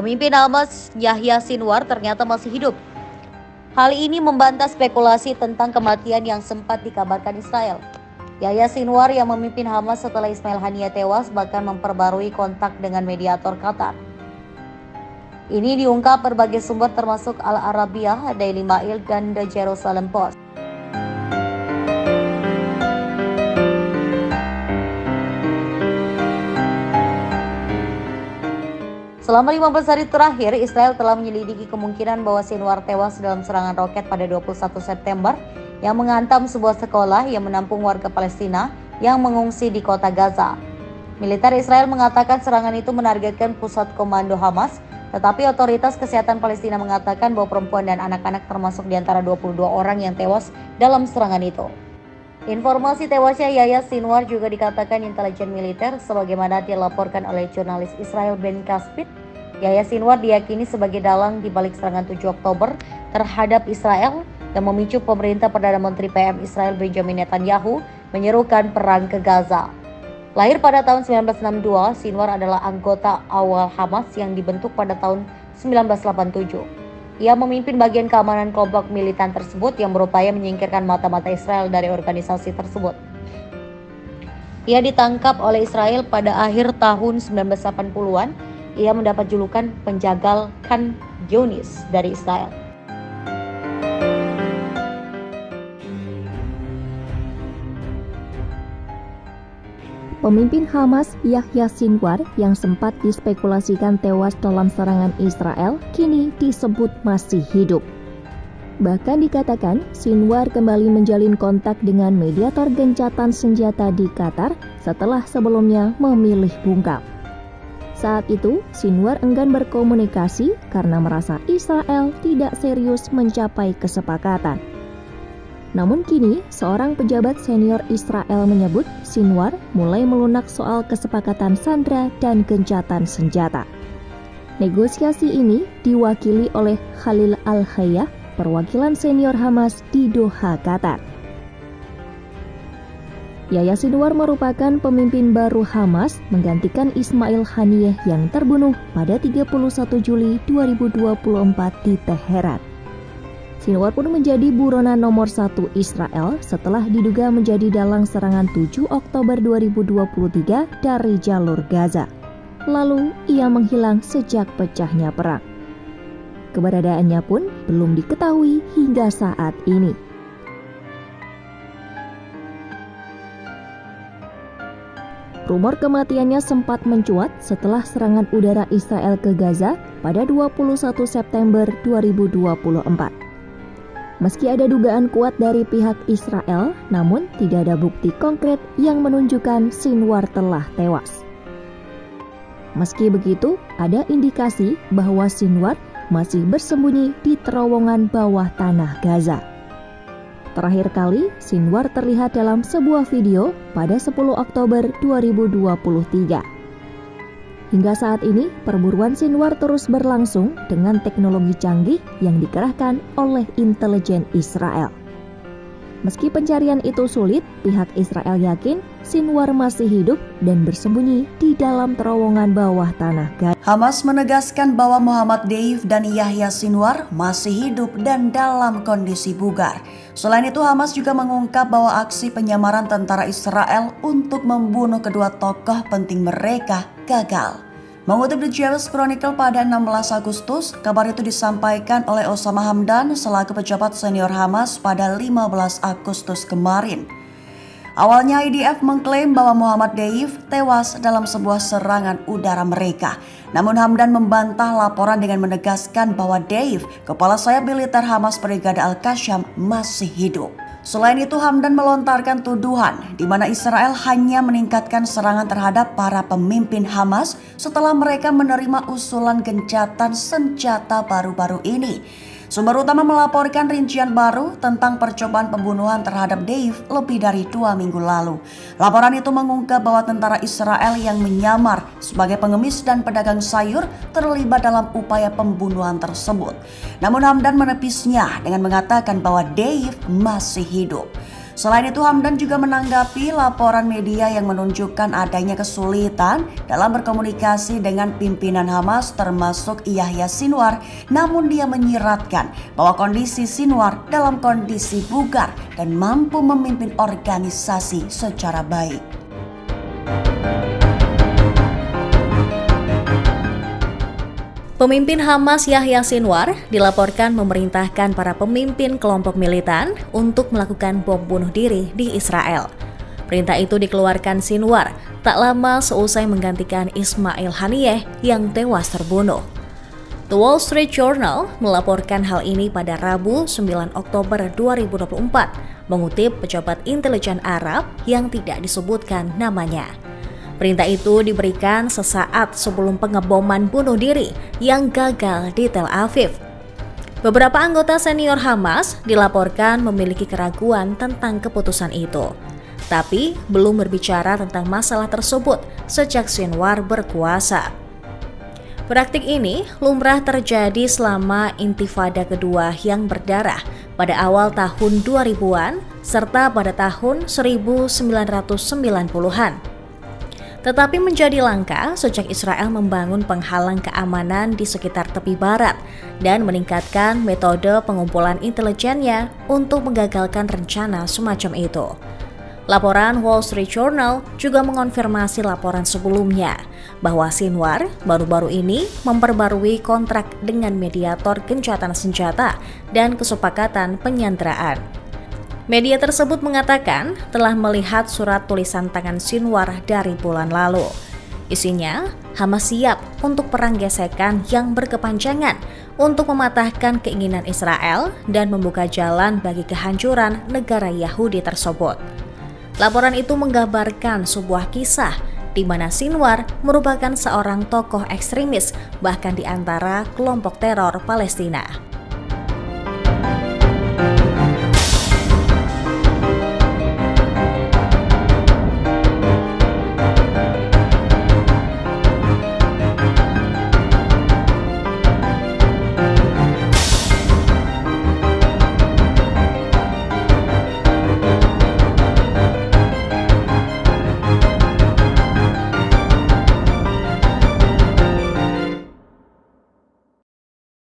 Pemimpin Hamas Yahya Sinwar ternyata masih hidup. Hal ini membantah spekulasi tentang kematian yang sempat dikabarkan Israel. Yahya Sinwar yang memimpin Hamas setelah Ismail Haniyeh tewas bahkan memperbarui kontak dengan mediator Qatar. Ini diungkap berbagai sumber termasuk Al Arabiah, Daily Mail, dan The Jerusalem Post. Selama 15 hari terakhir, Israel telah menyelidiki kemungkinan bahwa Sinwar tewas dalam serangan roket pada 21 September yang menghantam sebuah sekolah yang menampung warga Palestina yang mengungsi di kota Gaza. Militer Israel mengatakan serangan itu menargetkan pusat komando Hamas, tetapi otoritas kesehatan Palestina mengatakan bahwa perempuan dan anak-anak termasuk di antara 22 orang yang tewas dalam serangan itu. Informasi tewasnya Yahya Sinwar juga dikatakan intelijen militer sebagaimana dilaporkan oleh jurnalis Israel Ben Caspit. Yahya Sinwar diyakini sebagai dalang di balik serangan 7 Oktober terhadap Israel dan memicu pemerintah Perdana Menteri PM Israel Benjamin Netanyahu menyerukan perang ke Gaza. Lahir pada tahun 1962, Sinwar adalah anggota awal Hamas yang dibentuk pada tahun 1987. Ia memimpin bagian keamanan kelompok militan tersebut yang berupaya menyingkirkan mata-mata Israel dari organisasi tersebut. Ia ditangkap oleh Israel pada akhir tahun 1980-an. Ia mendapat julukan penjagal Khan Younis dari Israel. Pemimpin Hamas Yahya Sinwar yang sempat dispekulasikan tewas dalam serangan Israel kini disebut masih hidup. Bahkan dikatakan Sinwar kembali menjalin kontak dengan mediator gencatan senjata di Qatar setelah sebelumnya memilih bungkam. Saat itu, Sinwar enggan berkomunikasi karena merasa Israel tidak serius mencapai kesepakatan. Namun kini, seorang pejabat senior Israel menyebut Sinwar mulai melunak soal kesepakatan sandera dan gencatan senjata. Negosiasi ini diwakili oleh Khalil Al-Hayya, perwakilan senior Hamas di Doha, Qatar. Yahya Sinwar merupakan pemimpin baru Hamas menggantikan Ismail Haniyeh yang terbunuh pada 31 Juli 2024 di Teheran. Sinwar pun menjadi buronan nomor 1 Israel setelah diduga menjadi dalang serangan 7 Oktober 2023 dari jalur Gaza. Lalu ia menghilang sejak pecahnya perang. Keberadaannya pun belum diketahui hingga saat ini. Rumor kematiannya sempat mencuat setelah serangan udara Israel ke Gaza pada 21 September 2024. Meski ada dugaan kuat dari pihak Israel, namun tidak ada bukti konkret yang menunjukkan Sinwar telah tewas. Meski begitu, ada indikasi bahwa Sinwar masih bersembunyi di terowongan bawah tanah Gaza. Terakhir kali, Sinwar terlihat dalam sebuah video pada 10 Oktober 2023. Hingga saat ini, perburuan Sinwar terus berlangsung dengan teknologi canggih yang dikerahkan oleh intelijen Israel. Meski pencarian itu sulit, pihak Israel yakin Sinwar masih hidup dan bersembunyi di dalam terowongan bawah tanah Gaza. Hamas menegaskan bahwa Muhammad Deif dan Yahya Sinwar masih hidup dan dalam kondisi bugar. Selain itu, Hamas juga mengungkap bahwa aksi penyamaran tentara Israel untuk membunuh kedua tokoh penting mereka gagal. Mengutip The Jewish Chronicle pada 16 Agustus, kabar itu disampaikan oleh Osama Hamdan selaku pejabat senior Hamas pada 15 Agustus kemarin. Awalnya IDF mengklaim bahwa Muhammad Deif tewas dalam sebuah serangan udara mereka. Namun Hamdan membantah laporan dengan menegaskan bahwa Deif, kepala sayap militer Hamas Brigade Al-Qassam, masih hidup. Selain itu, Hamdan melontarkan tuduhan di mana Israel hanya meningkatkan serangan terhadap para pemimpin Hamas setelah mereka menerima usulan gencatan senjata baru-baru ini. Sumber utama melaporkan rincian baru tentang percobaan pembunuhan terhadap Deif lebih dari 2 minggu lalu. Laporan itu mengungkap bahwa tentara Israel yang menyamar sebagai pengemis dan pedagang sayur terlibat dalam upaya pembunuhan tersebut. Namun Hamdan menepisnya dengan mengatakan bahwa Deif masih hidup. Selain itu, Hamdan juga menanggapi laporan media yang menunjukkan adanya kesulitan dalam berkomunikasi dengan pimpinan Hamas termasuk Yahya Sinwar, namun dia menyiratkan bahwa kondisi Sinwar dalam kondisi bugar dan mampu memimpin organisasi secara baik. Pemimpin Hamas Yahya Sinwar dilaporkan memerintahkan para pemimpin kelompok militan untuk melakukan bom bunuh diri di Israel. Perintah itu dikeluarkan Sinwar tak lama seusai menggantikan Ismail Haniyeh yang tewas terbunuh. The Wall Street Journal melaporkan hal ini pada Rabu 9 Oktober 2024, mengutip pejabat intelijen Arab yang tidak disebutkan namanya. Perintah itu diberikan sesaat sebelum pengeboman bunuh diri yang gagal di Tel Aviv. Beberapa anggota senior Hamas dilaporkan memiliki keraguan tentang keputusan itu, tapi belum berbicara tentang masalah tersebut sejak Sinwar berkuasa. Praktik ini lumrah terjadi selama Intifada kedua yang berdarah pada awal tahun 2000-an serta pada tahun 1990-an. Tetapi menjadi langka sejak Israel membangun penghalang keamanan di sekitar tepi barat dan meningkatkan metode pengumpulan intelijennya untuk menggagalkan rencana semacam itu. Laporan Wall Street Journal juga mengonfirmasi laporan sebelumnya bahwa Sinwar baru-baru ini memperbarui kontrak dengan mediator gencatan senjata dan kesepakatan penyanderaan. Media tersebut mengatakan telah melihat surat tulisan tangan Sinwar dari bulan lalu. Isinya, Hamas siap untuk perang gesekan yang berkepanjangan untuk mematahkan keinginan Israel dan membuka jalan bagi kehancuran negara Yahudi tersebut. Laporan itu menggambarkan sebuah kisah di mana Sinwar merupakan seorang tokoh ekstremis bahkan di antara kelompok teror Palestina.